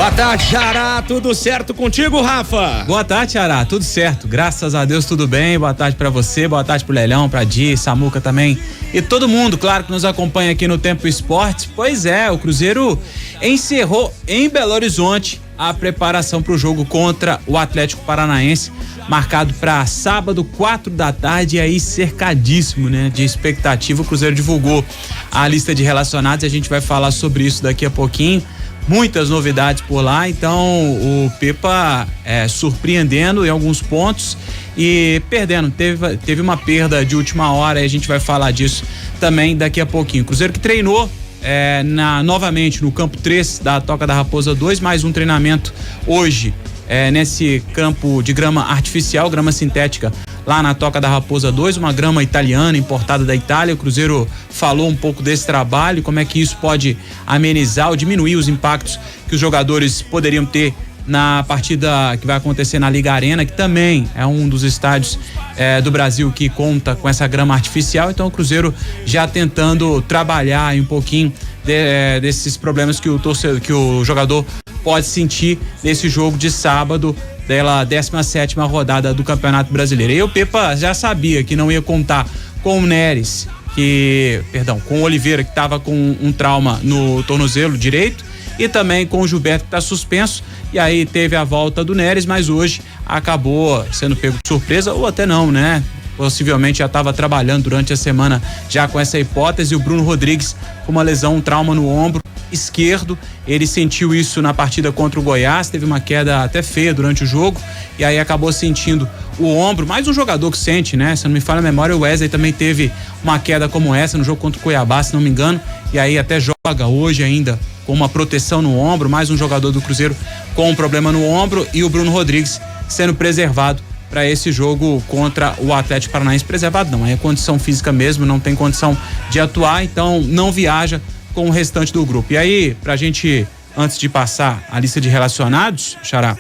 Boa tarde, Xará, tudo certo contigo, Rafa? Boa tarde, Xará, tudo certo, graças a Deus tudo bem, boa tarde pra você, boa tarde pro Lelhão, pra Di, Samuca também e todo mundo, claro, que nos acompanha aqui no Tempo Esportes. Pois é, o Cruzeiro encerrou em Belo Horizonte a preparação pro jogo contra o Atlético Paranaense, marcado para sábado, 4 da tarde, e aí cercadíssimo, né, de expectativa. O Cruzeiro divulgou a lista de relacionados e a gente vai falar sobre isso daqui a pouquinho. Muitas novidades por lá, então o Pepa surpreendendo em alguns pontos e perdendo, teve uma perda de última hora, e a gente vai falar disso também daqui a pouquinho. Cruzeiro que treinou novamente no campo 3 da Toca da Raposa 2, mais um treinamento hoje nesse campo de grama artificial, grama sintética, lá na Toca da Raposa 2, uma grama italiana, importada da Itália. O Cruzeiro falou um pouco desse trabalho, como é que isso pode amenizar ou diminuir os impactos que os jogadores poderiam ter na partida que vai acontecer na Liga Arena, que também é um dos estádios do Brasil que conta com essa grama artificial. Então o Cruzeiro já tentando trabalhar um pouquinho desses problemas que o jogador pode sentir nesse jogo de sábado, pela 17ª rodada do Campeonato Brasileiro. E o Pepa já sabia que não ia contar com o Neres, com o Oliveira, que estava com um trauma no tornozelo direito, e também com o Gilberto, que está suspenso. E aí teve a volta do Neres, mas hoje acabou sendo pego de surpresa, ou até não, né? Possivelmente já estava trabalhando durante a semana já com essa hipótese. O Bruno Rodrigues com uma lesão, um trauma no ombro esquerdo, ele sentiu isso na partida contra o Goiás, teve uma queda até feia durante o jogo, e aí acabou sentindo o ombro. Mais um jogador que sente, né? Se não me falha a memória, o Wesley também teve uma queda como essa no jogo contra o Cuiabá, se não me engano, e aí até joga hoje ainda com uma proteção no ombro. Mais um jogador do Cruzeiro com um problema no ombro, e o Bruno Rodrigues sendo preservado para esse jogo contra o Atlético Paranaense. Preservado não, é condição física mesmo, não tem condição de atuar, então não viaja com o restante do grupo. E aí, pra gente, antes de passar a lista de relacionados, Xará,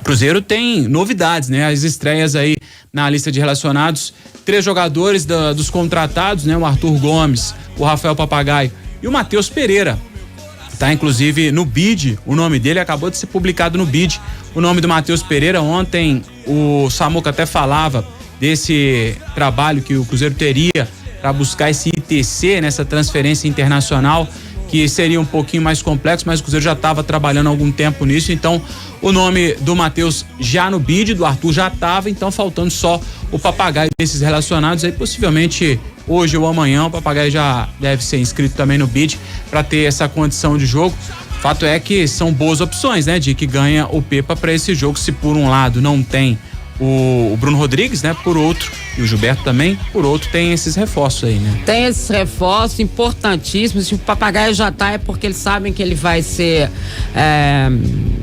o Cruzeiro tem novidades, né? As estreias aí na lista de relacionados, 3 jogadores dos contratados, né? O Arthur Gomes, o Rafael Papagaio e o Matheus Pereira. Tá inclusive no BID, o nome dele acabou de ser publicado no BID, o nome do Matheus Pereira. Ontem o Samuca até falava desse trabalho que o Cruzeiro teria para buscar esse ITC, nessa transferência internacional, que seria um pouquinho mais complexo, mas o Cruzeiro já estava trabalhando há algum tempo nisso. Então o nome do Matheus já no BID, do Arthur já estava, então faltando só o Papagaio desses relacionados. Aí possivelmente hoje ou amanhã o Papagaio já deve ser inscrito também no BID para ter essa condição de jogo. Fato é que são boas opções, né, de que ganha o Pepa para esse jogo. Se por um lado não tem o Bruno Rodrigues, né, por outro, e o Gilberto também, por outro, tem esses reforços aí, né? Tem esses reforços importantíssimos. Se o Papagaio já tá, é porque eles sabem que ele vai ser,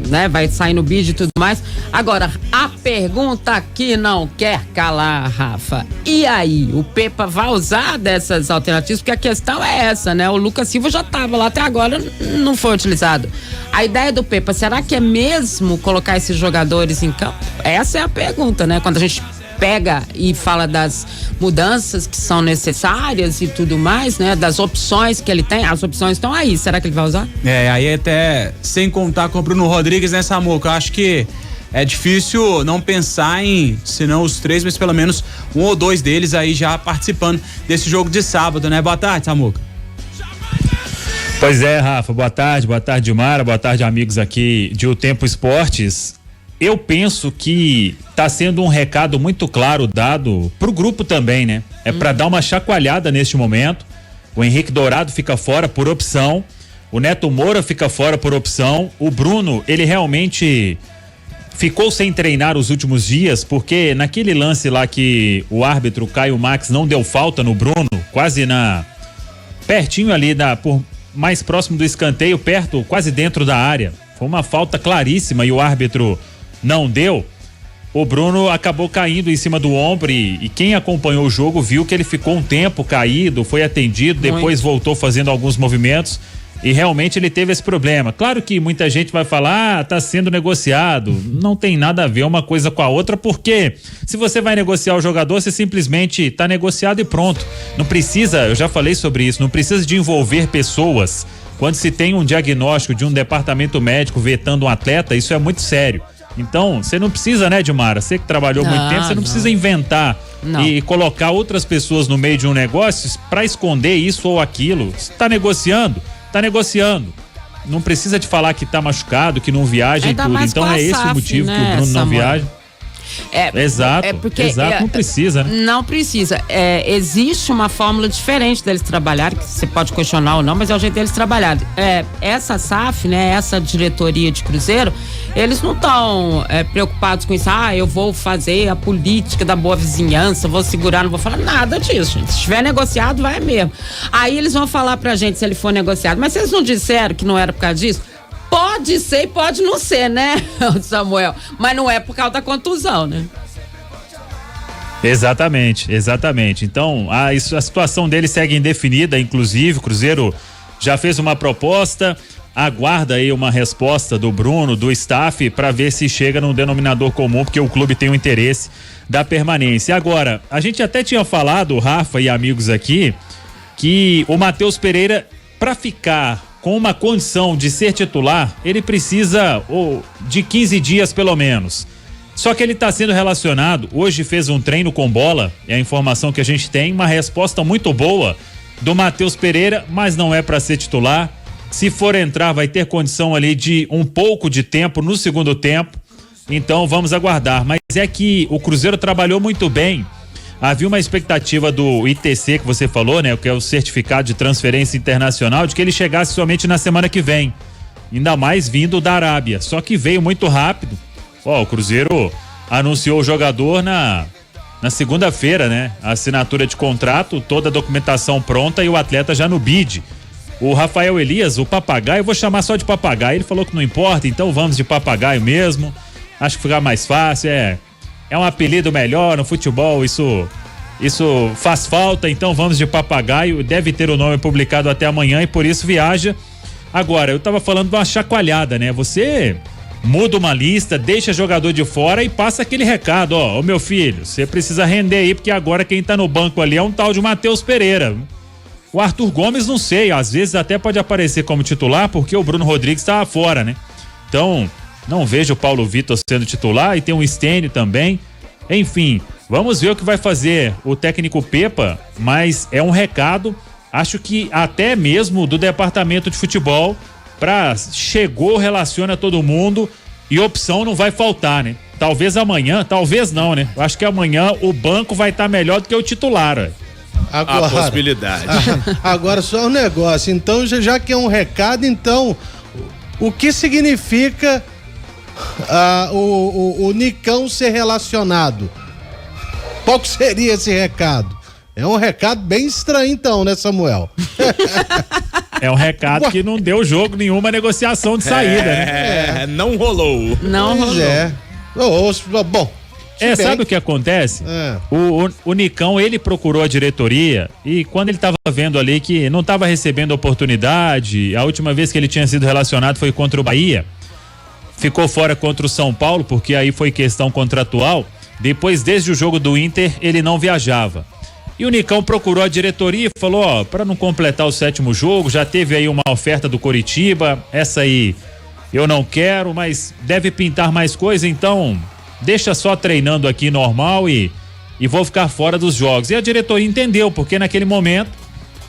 né, vai sair no BID e tudo mais. Agora, a pergunta que não quer calar, Rafa, e aí, o Pepa vai usar dessas alternativas? Porque a questão é essa, né? O Lucas Silva já tava lá até agora, não foi utilizado. A ideia do Pepa, será que é mesmo colocar esses jogadores em campo? Essa é a pergunta, né? Quando a gente pega e fala das mudanças que são necessárias e tudo mais, né? Das opções que ele tem, as opções estão aí, será que ele vai usar? Aí até sem contar com o Bruno Rodrigues, né, Samuca? Eu acho que é difícil não pensar em, se não os 3, mas pelo menos 1 ou 2 deles aí já participando desse jogo de sábado, né? Boa tarde, Samuca. Pois é, Rafa, boa tarde, Dilmara, boa tarde, amigos aqui de O Tempo Esportes. Eu penso que tá sendo um recado muito claro dado pro grupo também, né? É para dar uma chacoalhada neste momento. O Henrique Dourado fica fora por opção, o Neto Moura fica fora por opção, o Bruno, ele realmente ficou sem treinar os últimos dias, porque naquele lance lá que o árbitro Caio Max não deu falta no Bruno, quase pertinho ali mais próximo do escanteio, perto, quase dentro da área. Foi uma falta claríssima e o árbitro não deu. O Bruno acabou caindo em cima do ombro e quem acompanhou o jogo viu que ele ficou um tempo caído, foi atendido, depois voltou fazendo alguns movimentos e realmente ele teve esse problema. Claro que muita gente vai falar, tá sendo negociado. Não tem nada a ver uma coisa com a outra, porque se você vai negociar o jogador, você simplesmente tá negociado e pronto. Não precisa, eu já falei sobre isso, não precisa de envolver pessoas Quando se tem um diagnóstico de um departamento médico vetando um atleta, isso é muito sério. Então, você não precisa, né, Dilmara? Você que trabalhou muito tempo, você não precisa inventar e colocar outras pessoas no meio de um negócio para esconder isso ou aquilo. Você tá negociando? Tá negociando. Não precisa de falar que tá machucado, que não viaja e tudo. Então é esse o motivo, né, que o Bruno não viaja. Exato, não precisa, né? Não precisa. Existe uma fórmula diferente deles trabalhar, que você pode questionar ou não, mas é o jeito deles trabalharem. Essa SAF, né, essa diretoria de Cruzeiro, eles não estão preocupados com isso. Eu vou fazer a política da boa vizinhança, vou segurar, não vou falar nada disso, gente. Se tiver negociado, vai mesmo. Aí eles vão falar pra gente se ele for negociado. Mas se eles não disseram que não era por causa disso, pode ser e pode não ser, né, Samuel? Mas não é por causa da contusão, né? Exatamente. Então, a situação dele segue indefinida, inclusive, o Cruzeiro já fez uma proposta, aguarda aí uma resposta do Bruno, do staff, para ver se chega num denominador comum, porque o clube tem o interesse da permanência. Agora, a gente até tinha falado, Rafa e amigos aqui, que o Matheus Pereira, para ficar com uma condição de ser titular, ele precisa de 15 dias pelo menos. Só que ele está sendo relacionado, hoje fez um treino com bola, é a informação que a gente tem, uma resposta muito boa do Matheus Pereira, mas não é para ser titular. Se for entrar, vai ter condição ali de um pouco de tempo no segundo tempo, então vamos aguardar. Mas é que o Cruzeiro trabalhou muito bem. Havia uma expectativa do ITC que você falou, né? Que é o certificado de transferência internacional, de que ele chegasse somente na semana que vem. Ainda mais vindo da Arábia. Só que veio muito rápido. O Cruzeiro anunciou o jogador na segunda-feira, né? A assinatura de contrato, toda a documentação pronta e o atleta já no bid. O Rafael Elias, o Papagaio, eu vou chamar só de Papagaio. Ele falou que não importa, então vamos de Papagaio mesmo. Acho que fica mais fácil, é um apelido melhor no futebol, isso faz falta, então vamos de Papagaio, deve ter o nome publicado até amanhã e por isso viaja. Agora, eu tava falando de uma chacoalhada, né? Você muda uma lista, deixa jogador de fora e passa aquele recado, ô meu filho, você precisa render aí, porque agora quem tá no banco ali é um tal de Matheus Pereira. O Arthur Gomes, não sei, às vezes até pode aparecer como titular, porque o Bruno Rodrigues tava fora, né? Então, não vejo o Paulo Vitor sendo titular e tem um Stênio também. Enfim, vamos ver o que vai fazer o técnico Pepa, mas é um recado, acho que até mesmo do departamento de futebol, chegou, relaciona todo mundo e opção não vai faltar, né? Talvez amanhã, talvez não, né? Eu acho que amanhã o banco vai estar melhor do que o titular, Agora, a possibilidade. Agora só um negócio, então já que é um recado, então o que significa o Nicão ser relacionado? Qual que seria esse recado? É um recado bem estranho então, né, Samuel? É um recado que não deu jogo nenhuma negociação de saída, né? Não rolou. Bom, sabe o que acontece? O Nicão, ele procurou a diretoria e quando ele estava vendo ali que não estava recebendo oportunidade, a última vez que ele tinha sido relacionado foi contra o Bahia, ficou fora contra o São Paulo, porque aí foi questão contratual. Depois, desde o jogo do Inter, ele não viajava. E o Nicão procurou a diretoria e falou, para não completar o 7º jogo, já teve aí uma oferta do Coritiba, essa aí eu não quero, mas deve pintar mais coisa, então deixa só treinando aqui normal e vou ficar fora dos jogos. E a diretoria entendeu, porque naquele momento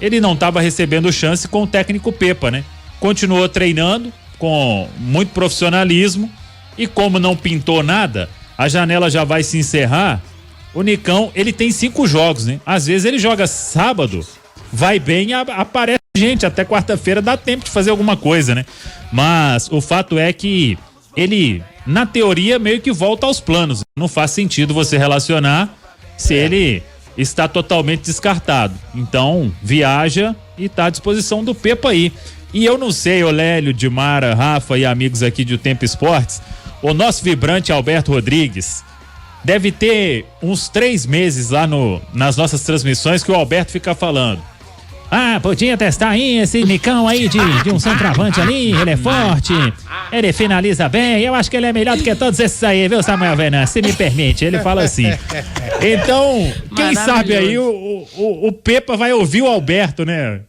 ele não estava recebendo chance com o técnico Pepa, né? Continuou treinando com muito profissionalismo e como não pintou nada, a janela já vai se encerrar. O Nicão, ele tem 5 jogos, né? Às vezes ele joga sábado, vai bem, aparece gente, até quarta-feira dá tempo de fazer alguma coisa, né? Mas o fato é que ele, na teoria, meio que volta aos planos. Não faz sentido você relacionar se ele está totalmente descartado. Então, viaja e está à disposição do Pepa aí. E eu não sei, Olélio, Dimara, Rafa e amigos aqui de O Tempo Esportes, o nosso vibrante Alberto Rodrigues deve ter uns 3 meses lá nas nossas transmissões que o Alberto fica falando. Podia testar aí esse Nicão aí de um centroavante ali, ele é forte, ele finaliza bem, eu acho que ele é melhor do que todos esses aí, viu, Samuel Venâncio, se me permite, ele fala assim. Então, quem sabe aí o Pepa vai ouvir o Alberto, né?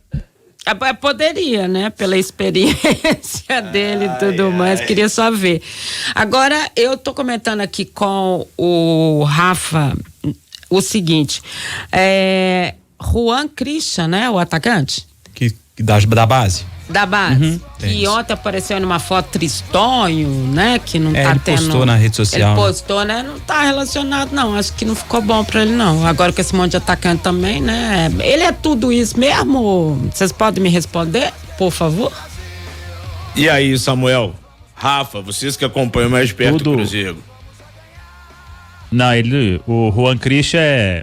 Poderia, né? Pela experiência dele e tudo mais, queria só ver. Agora, eu tô comentando aqui com o Rafa o seguinte, Juan Christian, né? O atacante? Que da base. Da base. Que ontem apareceu numa foto tristonho, né? Que não tá ele tendo. Ele postou na rede social. Ele postou, né? Não tá relacionado, não. Acho que não ficou bom pra ele, não. Agora com esse monte de atacante também, né? Ele é tudo isso mesmo? Vocês podem me responder, por favor? E aí, Samuel? Rafa, vocês que acompanham mais perto do Cruzeiro. Não, o Juan Christian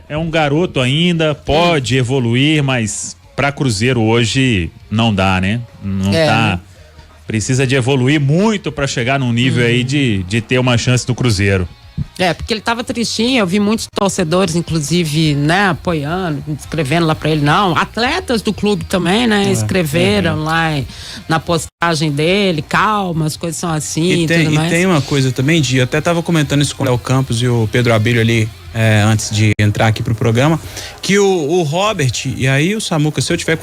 é um garoto ainda, pode evoluir, mas pra Cruzeiro hoje não dá, né? Não tá. Né? Precisa de evoluir muito pra chegar num nível aí de ter uma chance do Cruzeiro. Porque ele tava tristinho, eu vi muitos torcedores, inclusive, né, apoiando, escrevendo lá pra ele, não, atletas do clube também, né, escreveram lá na postagem dele, calma, as coisas são assim e tudo mais. E tem uma coisa também, eu até tava comentando isso com o Léo Campos e o Pedro Abelho ali, antes de entrar aqui pro programa, que o Robert, e aí o Samuca, se eu tiver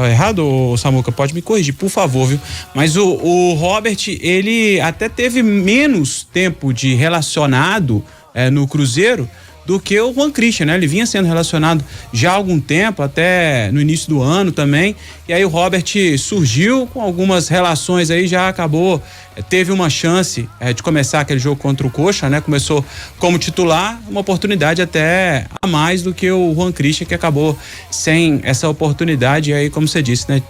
errado, o Samuca, pode me corrigir, por favor, viu? Mas o Robert, ele até teve menos tempo de relacionado no Cruzeiro do que o Juan Christian, né? Ele vinha sendo relacionado já há algum tempo, até no início do ano também, e aí o Robert surgiu com algumas relações aí, já acabou, teve uma chance de começar aquele jogo contra o Coxa, né? Começou como titular, uma oportunidade até a mais do que o Juan Christian, que acabou sem essa oportunidade, e aí, como você disse, né,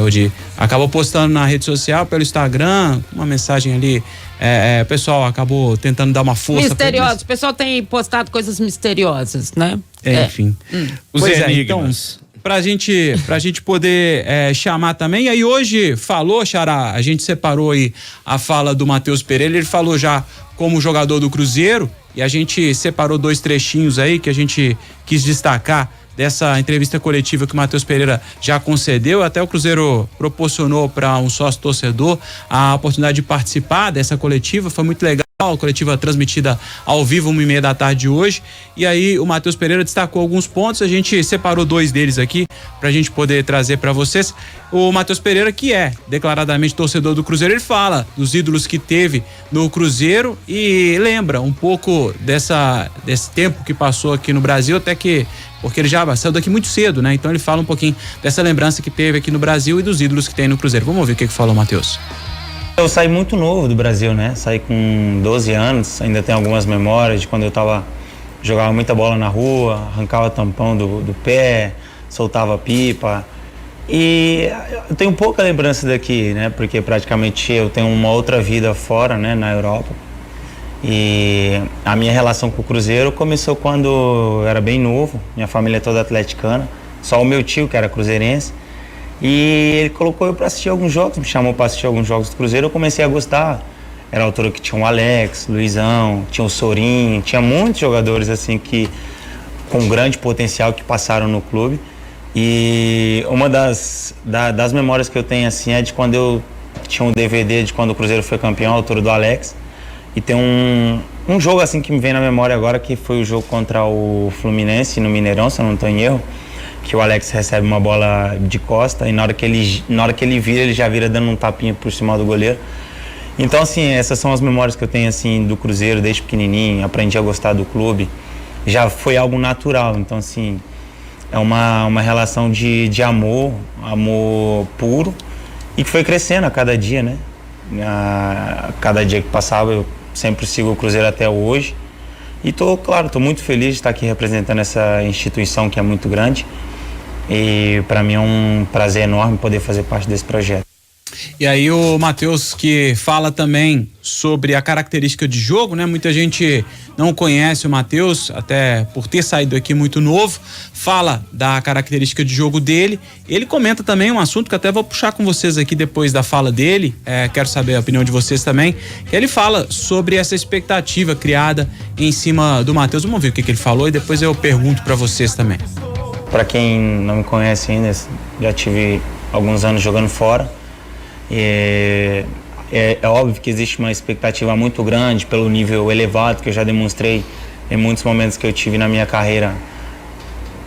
Odi, acabou postando na rede social, pelo Instagram, uma mensagem ali, o pessoal acabou tentando dar uma força. Misteriosos, o pessoal tem postado coisas misteriosas, né? Enfim. Os enigmas. Então, pra gente poder chamar também, e aí hoje falou, Xará, a gente separou aí a fala do Matheus Pereira, ele falou já como jogador do Cruzeiro, e a gente separou 2 trechinhos aí que a gente quis destacar dessa entrevista coletiva que o Matheus Pereira já concedeu. Até o Cruzeiro proporcionou para um sócio torcedor a oportunidade de participar dessa coletiva, foi muito legal, a coletiva transmitida ao vivo 1h30 da tarde de hoje, e aí o Matheus Pereira destacou alguns pontos, a gente separou 2 deles aqui pra gente poder trazer para vocês. O Matheus Pereira, que é declaradamente torcedor do Cruzeiro, ele fala dos ídolos que teve no Cruzeiro e lembra um pouco desse tempo que passou aqui no Brasil, até que porque ele já saiu daqui muito cedo, né? Então ele fala um pouquinho dessa lembrança que teve aqui no Brasil e dos ídolos que tem no Cruzeiro. Vamos ouvir o que falou o Matheus. Eu saí muito novo do Brasil, né? Saí com 12 anos, ainda tenho algumas memórias de quando eu jogava muita bola na rua, arrancava tampão do pé, soltava pipa. E eu tenho pouca lembrança daqui, né? Porque praticamente eu tenho uma outra vida fora, né? Na Europa. E a minha relação com o Cruzeiro começou quando eu era bem novo, minha família é toda atleticana, só o meu tio que era cruzeirense, e ele colocou eu para assistir alguns jogos, me chamou para assistir alguns jogos do Cruzeiro, eu comecei a gostar. Era a altura que tinha o Alex, Luizão, tinha o Sorinho, tinha muitos jogadores assim que com grande potencial que passaram no clube. E uma das memórias que eu tenho assim é de quando eu tinha um DVD de quando o Cruzeiro foi campeão, a altura do Alex. E tem um jogo assim que me vem na memória agora, que foi o jogo contra o Fluminense no Mineirão, se eu não estou em erro, que o Alex recebe uma bola de costa e na hora que ele vira, ele já vira dando um tapinha por cima do goleiro. Então assim, essas são as memórias que eu tenho assim do Cruzeiro desde pequenininho, aprendi a gostar do clube, já foi algo natural, então assim, é uma relação de amor puro e que foi crescendo a cada dia, né? A cada dia que passava eu sempre sigo o Cruzeiro até hoje e tô muito feliz de estar aqui representando essa instituição que é muito grande e para mim é um prazer enorme poder fazer parte desse projeto. E aí o Matheus, que fala também sobre a característica de jogo, né? Muita gente não conhece o Matheus, até por ter saído aqui muito novo, fala da característica de jogo dele. Ele comenta também um assunto que até vou puxar com vocês aqui depois da fala dele, quero saber a opinião de vocês também. Ele fala sobre essa expectativa criada em cima do Matheus. Vamos ver o que ele falou e depois eu pergunto para vocês também. Para quem não me conhece ainda, já tive alguns anos jogando fora. É óbvio que existe uma expectativa muito grande pelo nível elevado que eu já demonstrei em muitos momentos que eu tive na minha carreira,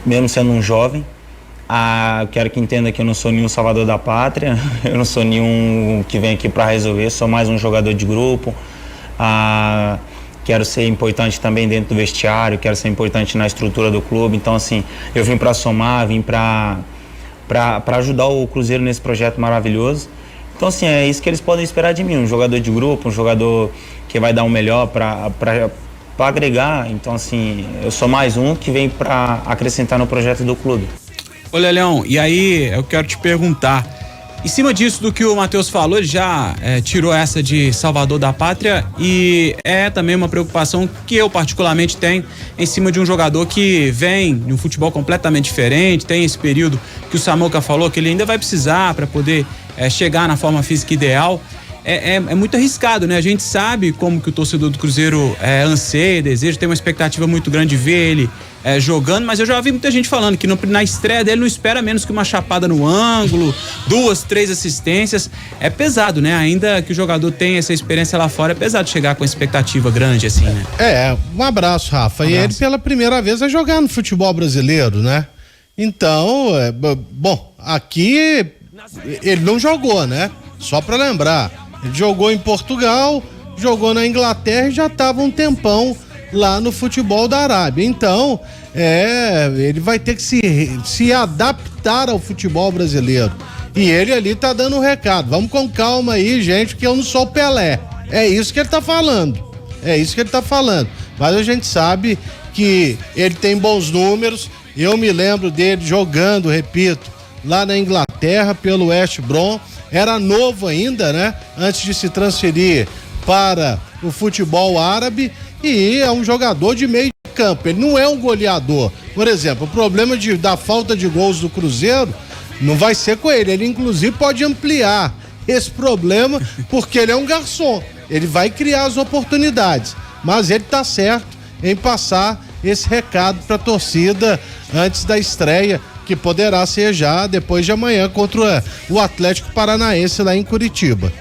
mesmo sendo um jovem. Eu quero que entenda que eu não sou nenhum salvador da pátria, eu não sou nenhum que vem aqui para resolver, sou mais um jogador de grupo. Quero ser importante também dentro do vestiário, quero ser importante na estrutura do clube. Então, assim, eu vim para somar, vim para ajudar o Cruzeiro nesse projeto maravilhoso. Então, assim, é isso que eles podem esperar de mim, um jogador de grupo, um jogador que vai dar o melhor para agregar. Então, assim, eu sou mais um que vem para acrescentar no projeto do clube. Ô, Lelhão, e aí eu quero te perguntar, em cima disso do que o Matheus falou, ele já tirou essa de salvador da pátria, e é também uma preocupação que eu particularmente tenho em cima de um jogador que vem de um futebol completamente diferente, tem esse período que o Samuca falou que ele ainda vai precisar para poder chegar na forma física ideal. É muito arriscado, né? A gente sabe como que o torcedor do Cruzeiro anseia, deseja, tem uma expectativa muito grande de ver ele jogando, mas eu já vi muita gente falando que na estreia dele não espera menos que uma chapada no ângulo, 2, 3 assistências. É pesado, né? Ainda que o jogador tenha essa experiência lá fora, é pesado chegar com expectativa grande assim, né? Um abraço, Rafa. E ele pela primeira vez vai jogar no futebol brasileiro, né? Então, bom, aqui ele não jogou, né? Só pra lembrar, ele jogou em Portugal, jogou na Inglaterra e já estava um tempão lá no futebol da Arábia. Então, ele vai ter que se adaptar ao futebol brasileiro. E ele ali tá dando um recado. Vamos com calma aí, gente, que eu não sou Pelé. É isso que ele tá falando. Mas a gente sabe que ele tem bons números. Eu me lembro dele jogando, repito, lá na Inglaterra pelo West Brom. Era novo ainda, né? Antes de se transferir para o futebol árabe, e é um jogador de meio campo. Ele não é um goleador. Por exemplo, o problema da falta de gols do Cruzeiro não vai ser com ele. Ele, inclusive, pode ampliar esse problema, porque ele é um garçom. Ele vai criar as oportunidades. Mas ele tá certo em passar esse recado para a torcida antes da estreia, que poderá ser já depois de amanhã contra o Atlético Paranaense lá em Curitiba.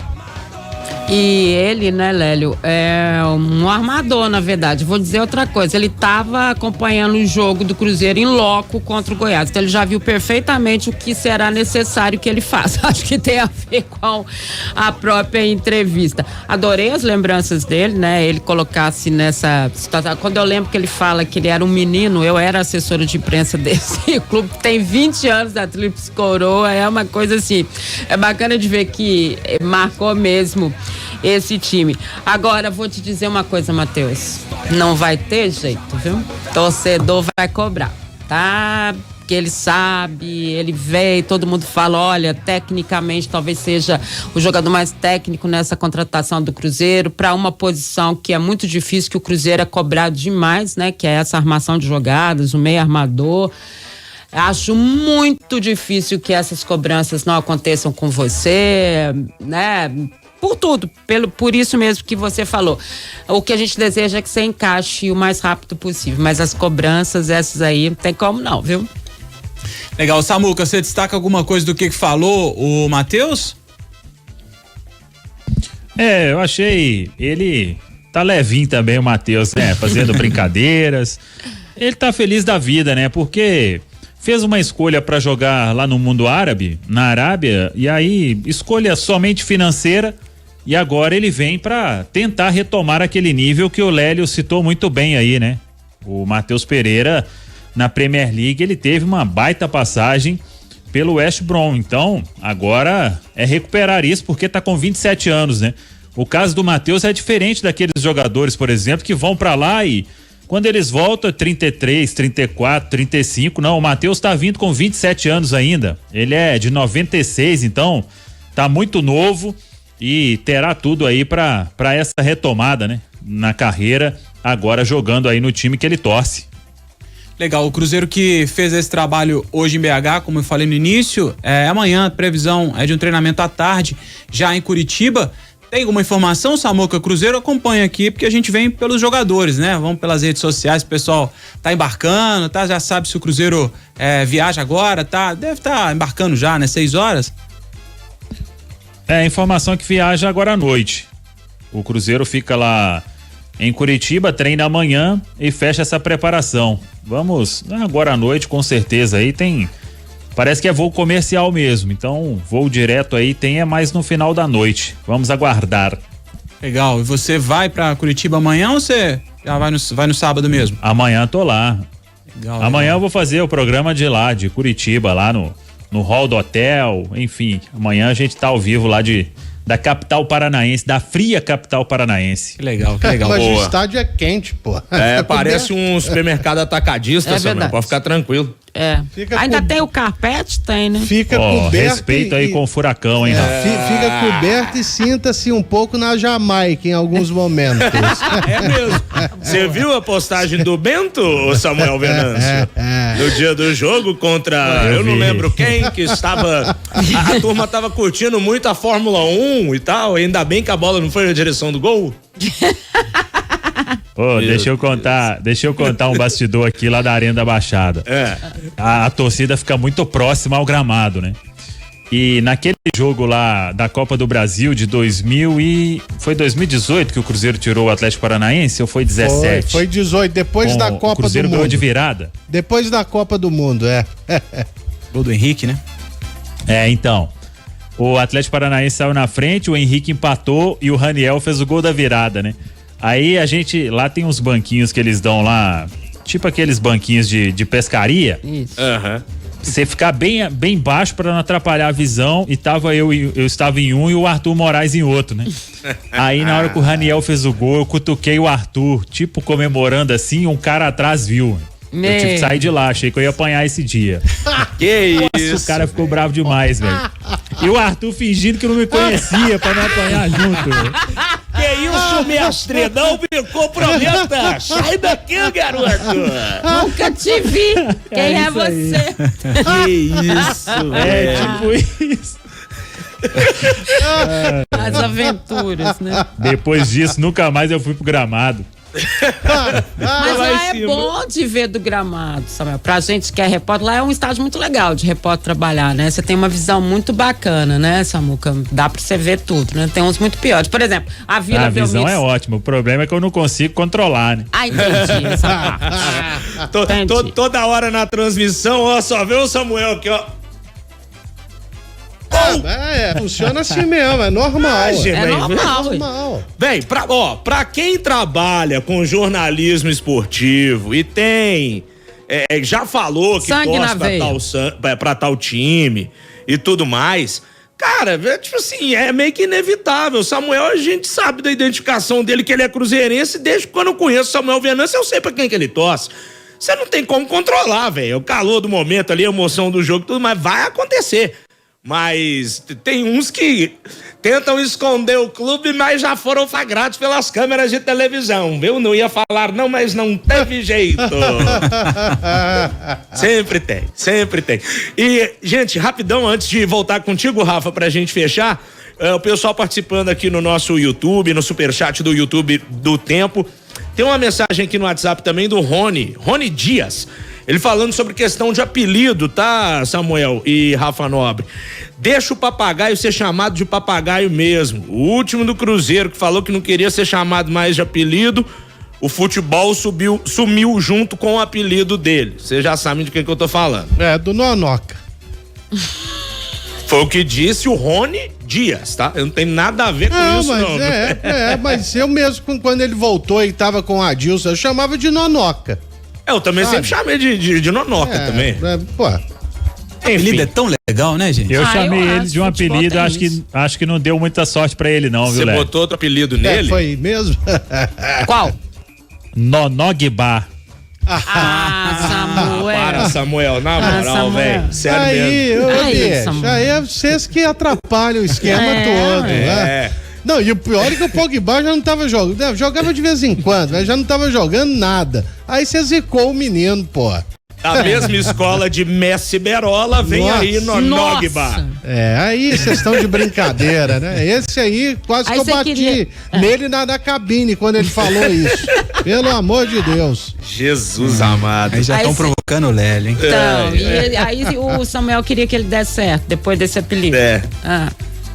E ele, né, Lélio, é um armador, na verdade. Vou dizer outra coisa, ele estava acompanhando o jogo do Cruzeiro em loco contra o Goiás, então ele já viu perfeitamente o que será necessário que ele faça. Acho que tem a ver com a própria entrevista. Adorei as lembranças dele, né, ele colocasse nessa situação. Quando eu lembro que ele fala que ele era um menino, eu era assessora de imprensa desse clube, tem 20 anos da Tríplice Coroa, é uma coisa assim, é bacana de ver que marcou mesmo esse time. Agora, vou te dizer uma coisa, Matheus, não vai ter jeito, viu? Torcedor vai cobrar, tá? Porque ele sabe, ele vê, todo mundo fala, olha, tecnicamente talvez seja o jogador mais técnico nessa contratação do Cruzeiro, para uma posição que é muito difícil, que o Cruzeiro é cobrado demais, né? Que é essa armação de jogadas, o meio armador. Acho muito difícil que essas cobranças não aconteçam com você, né? Por tudo, por isso mesmo que você falou. O que a gente deseja é que você encaixe o mais rápido possível, mas as cobranças, essas aí, não tem como não, viu? Legal. Samuca, você destaca alguma coisa do que falou o Matheus? Eu achei ele tá levinho também, o Matheus, né? Fazendo brincadeiras. Ele tá feliz da vida, né? Porque fez uma escolha para jogar lá no mundo árabe, na Arábia, e aí escolha somente financeira, e agora ele vem para tentar retomar aquele nível que o Lélio citou muito bem aí, né? O Matheus Pereira na Premier League, ele teve uma baita passagem pelo West Brom, então agora é recuperar isso, porque tá com 27 anos, né? O caso do Matheus é diferente daqueles jogadores, por exemplo, que vão para lá e quando eles voltam 33, 34, 35, não, o Matheus tá vindo com 27 anos ainda, ele é de 96, então tá muito novo e terá tudo aí para essa retomada, né? Na carreira, agora jogando aí no time que ele torce. Legal, o Cruzeiro que fez esse trabalho hoje em BH, como eu falei no início, amanhã a previsão é de um treinamento à tarde, já em Curitiba. Tem alguma informação, Samuca? Cruzeiro acompanha aqui, porque a gente vem pelos jogadores, né? Vamos pelas redes sociais, o pessoal tá embarcando, tá? Já sabe se o Cruzeiro viaja agora, tá? Deve estar embarcando já, né? 6 horas? A informação é que viaja agora à noite. O Cruzeiro fica lá em Curitiba, treina amanhã e fecha essa preparação. Vamos agora à noite, com certeza, aí tem Parece que é voo comercial mesmo, então voo direto aí tem mais no final da noite. Vamos aguardar. Legal. E você vai pra Curitiba amanhã ou você já vai no sábado mesmo? Amanhã tô lá. Legal. Amanhã eu vou fazer o programa de lá, de Curitiba, lá no hall do hotel, enfim. Amanhã a gente tá ao vivo lá da capital paranaense, da fria capital paranaense. Que legal, que legal. Mas Boa. o estádio é quente, pô. Parece um supermercado atacadista, Samuel. verdade. Pode ficar tranquilo. Ainda tem o carpete? Tem, né? Fica coberto. Respeito aí com o furacão, hein? Fica coberto e sinta-se um pouco na Jamaica em alguns momentos. É mesmo. Você viu a postagem do Bento, Samuel Venâncio? No dia do jogo contra, eu não lembro quem, que estava, a turma estava curtindo muito a Fórmula 1 e tal, ainda bem que a bola não foi na direção do gol. Deixa eu contar um bastidor aqui lá da Arena da Baixada. A torcida fica muito próxima ao gramado, né? E naquele jogo lá da Copa do Brasil de foi 2018 que o Cruzeiro tirou o Atlético Paranaense ou foi 17? Foi 18, depois da Copa do Mundo. O Cruzeiro ganhou de virada? Depois da Copa do Mundo, Gol do Henrique, né? Então. O Atlético Paranaense saiu na frente, o Henrique empatou e o Raniel fez o gol da virada, né? Aí lá tem uns banquinhos que eles dão lá, tipo aqueles banquinhos de pescaria. Isso. Você ficar bem baixo pra não atrapalhar a visão, e eu estava em um e o Arthur Moraes em outro, né? Aí na hora que o Raniel fez o gol, eu cutuquei o Arthur, tipo comemorando assim, um cara atrás viu. Eu tive que sair de lá, achei que eu ia apanhar esse dia. Que Nossa, o cara ficou bravo demais, velho. E o Arthur fingindo que não me conhecia pra não apanhar junto, velho. Que isso, mestre? Não me comprometa! Sai daqui, garoto! Nunca te vi! Quem é você? Que isso, tipo isso. As aventuras, né? Depois disso, nunca mais eu fui pro gramado. Mas lá é bom de ver do gramado, Samuel. Pra gente que é repórter, lá é um estádio muito legal de repórter trabalhar, né? Você tem uma visão muito bacana, né, Samuca? Dá pra você ver tudo, né? Tem uns muito piores. Por exemplo, a Vila Belmiro. A visão é ótima, o problema é que eu não consigo controlar, né? Entendi essa parte. Toda hora na transmissão, ó, só vê o Samuel aqui, ó. Funciona assim mesmo, é normal. É normal. Bem, pra quem trabalha com jornalismo esportivo e tem, já falou que sangue torce pra tal time e tudo mais, cara, tipo assim, é meio que inevitável. Samuel, a gente sabe da identificação dele, que ele é cruzeirense, desde quando eu conheço o Samuel Venâncio, eu sei pra quem que ele torce. Você não tem como controlar, velho, o calor do momento ali, a emoção do jogo, tudo, mas vai acontecer. Mas tem uns que tentam esconder o clube, mas já foram flagrados pelas câmeras de televisão, viu? Não ia falar não, mas não teve jeito. Sempre tem. E, gente, rapidão, antes de voltar contigo, Rafa, pra gente fechar, o pessoal participando aqui no nosso YouTube, no superchat do YouTube do Tempo. Tem uma mensagem aqui no WhatsApp também do Rony Dias. Ele falando sobre questão de apelido, tá, Samuel e Rafa Nobre? Deixa o papagaio ser chamado de papagaio mesmo. O último do Cruzeiro que falou que não queria ser chamado mais de apelido, o futebol sumiu junto com o apelido dele. Vocês já sabem de quem que eu tô falando. Do Nonoca. Foi o que disse o Rony Dias, tá? Eu não tenho nada a ver com isso, mas não. Mas eu mesmo, quando ele voltou e tava com o Adilson, eu chamava de Nonoca. Eu também sempre chamei de Nonoca também. O apelido é tão legal, né, gente? Eu chamei ele de um apelido, acho que não deu muita sorte pra ele não, viu, Léo? Você botou outro apelido nele? Foi mesmo? Qual? Nonogba. Samuel. Para, Samuel, na moral, velho. Sério mesmo. Aí é vocês que atrapalham o esquema todo, né? Não, e o pior é que o Pogba já não tava jogando, jogava de vez em quando, mas já não tava jogando nada. Aí você zicou o menino, pô. A mesma escola de Messi Berola, vem aí no Nogba. Aí vocês estão de brincadeira, né? Esse aí, quase que eu bati nele na cabine quando ele falou isso. Pelo amor de Deus. Jesus amado. Aí já estão provocando o Lélio, hein? Então, e aí o Samuel queria que ele desse certo, depois desse apelido.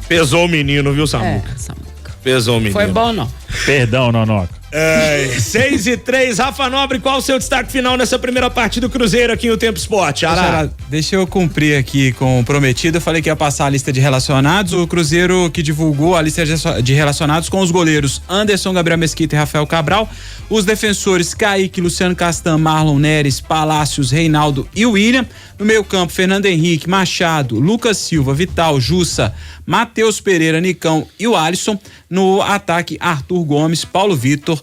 Pesou o menino, viu, Samuca? Samuca. Pesou o menino. Foi bom, não? Perdão, Nonoca. 6-3, Rafa Nobre, qual o seu destaque final nessa primeira parte do Cruzeiro aqui no Tempo Esporte? Ará. Deixa eu cumprir aqui com o prometido. Eu falei que ia passar a lista de relacionados. O Cruzeiro que divulgou a lista de relacionados com os goleiros Anderson, Gabriel Mesquita e Rafael Cabral. Os defensores Kaique, Luciano Castan, Marlon Neres, Palácios, Reinaldo e William. No meio campo, Fernando Henrique, Machado, Lucas Silva, Vital, Jussa, Matheus Pereira, Nicão e o Alisson. No ataque, Arthur Gomes, Paulo Vitor,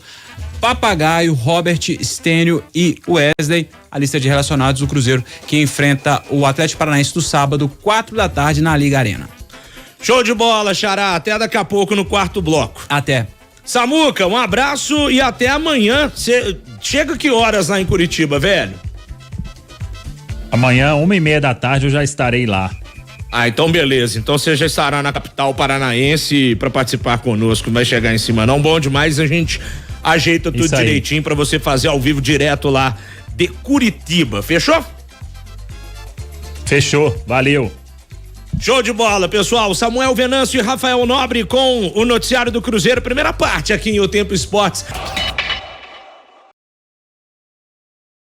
Papagaio, Robert, Stênio e Wesley. A lista de relacionados do Cruzeiro que enfrenta o Atlético Paranaense no sábado, 4 da tarde, na Liga Arena. Show de bola, Xará. Até daqui a pouco no quarto bloco. Até. Samuca, um abraço e até amanhã. Cê chega que horas lá em Curitiba, velho? Amanhã, 1h30 da tarde, eu já estarei lá. Ah, então beleza. Então você já estará na capital paranaense para participar conosco. Não vai chegar em cima não. Bom demais, a gente ajeita tudo direitinho para você fazer ao vivo direto lá de Curitiba. Fechou? Fechou. Valeu. Show de bola, pessoal. Samuel Venâncio e Rafael Nobre com o noticiário do Cruzeiro. Primeira parte aqui em O Tempo Esportes.